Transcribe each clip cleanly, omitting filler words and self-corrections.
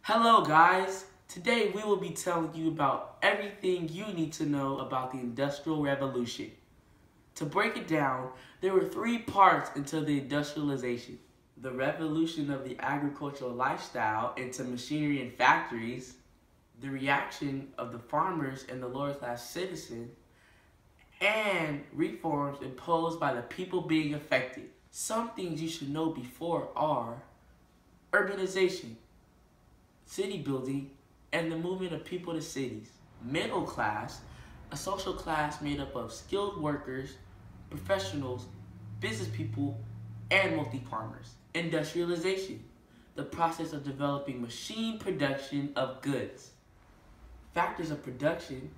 Hello guys, today we will be telling you about everything you need to know about the Industrial Revolution. To break it down, there were three parts into the industrialization. The revolution of the agricultural lifestyle into machinery and factories, the reaction of the farmers and the lower class citizen, and reforms imposed by the people being affected. Some things you should know before are urbanization, city building, and the movement of people to cities. Middle class, a social class made up of skilled workers, professionals, business people, and multi-farmers. Industrialization, the process of developing machine production of goods. Factors of production,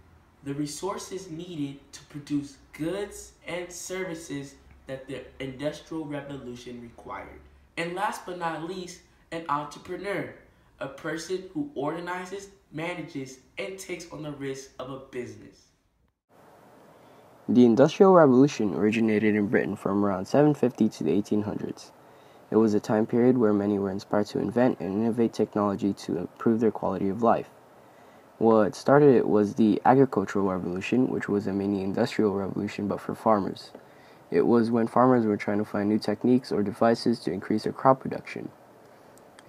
the resources needed to produce goods and services that the Industrial Revolution required. And last but not least, an entrepreneur, a person who organizes, manages, and takes on the risk of a business. The Industrial Revolution originated in Britain from around 750 to the 1800s. It was a time period where many were inspired to invent and innovate technology to improve their quality of life. What started it was the Agricultural Revolution, which was a mini industrial revolution but for farmers. It was when farmers were trying to find new techniques or devices to increase their crop production.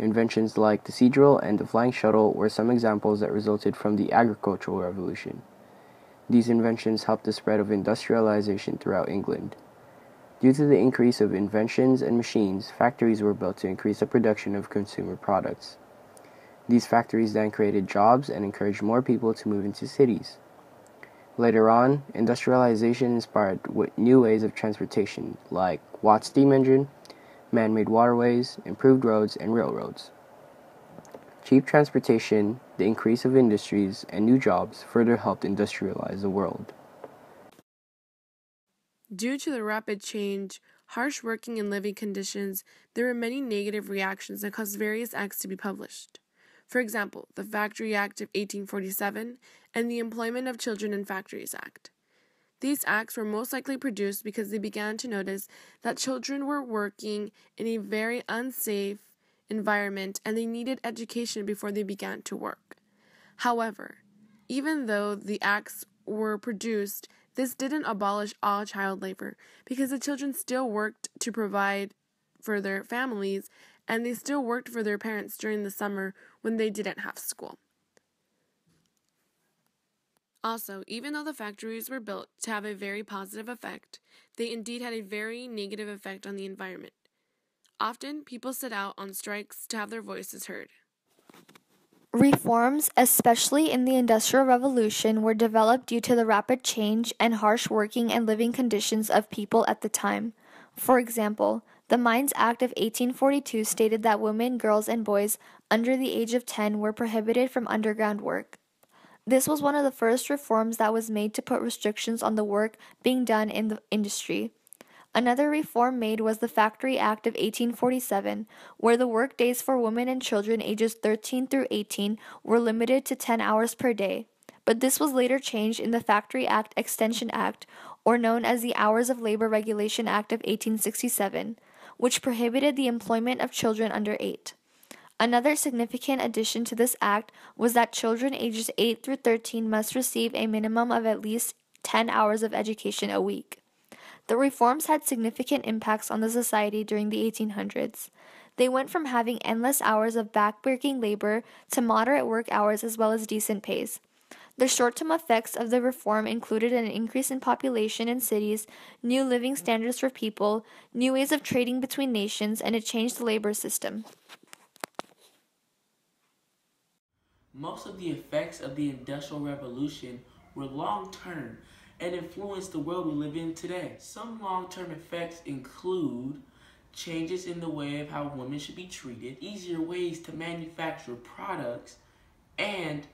Inventions like the seed drill and the flying shuttle were some examples that resulted from the Agricultural Revolution. These inventions helped the spread of industrialization throughout England. Due to the increase of inventions and machines, factories were built to increase the production of consumer products. These factories then created jobs and encouraged more people to move into cities. Later on, industrialization inspired new ways of transportation like Watt's steam engine, man-made waterways, improved roads, and railroads. Cheap transportation, the increase of industries, and new jobs further helped industrialize the world. Due to the rapid change, harsh working and living conditions, there were many negative reactions that caused various acts to be published. For example, the Factory Act of 1847 and the Employment of Children in Factories Act. These acts were most likely produced because they began to notice that children were working in a very unsafe environment and they needed education before they began to work. However, even though the acts were produced, this didn't abolish all child labor because the children still worked to provide for their families and they still worked for their parents during the summer when they didn't have school. Also, even though the factories were built to have a very positive effect, they indeed had a very negative effect on the environment. Often, people set out on strikes to have their voices heard. Reforms, especially in the Industrial Revolution, were developed due to the rapid change and harsh working and living conditions of people at the time. For example, the Mines Act of 1842 stated that women, girls, and boys under the age of 10 were prohibited from underground work. This was one of the first reforms that was made to put restrictions on the work being done in the industry. Another reform made was the Factory Act of 1847, where the work days for women and children ages 13 through 18 were limited to 10 hours per day. But this was later changed in the Factory Act Extension Act, or known as the Hours of Labor Regulation Act of 1867, which prohibited the employment of children under 8. Another significant addition to this act was that children ages 8 through 13 must receive a minimum of at least 10 hours of education a week. The reforms had significant impacts on the society during the 1800s. They went from having endless hours of backbreaking labor to moderate work hours as well as decent pays. The short-term effects of the reform included an increase in population in cities, new living standards for people, new ways of trading between nations, and it changed the labor system. Most of the effects of the Industrial Revolution were long-term and influenced the world we live in today. Some long-term effects include changes in the way of how women should be treated, easier ways to manufacture products, and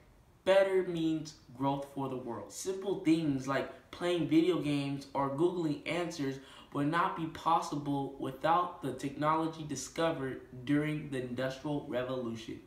better means growth for the world. Simple things like playing video games or Googling answers would not be possible without the technology discovered during the Industrial Revolution.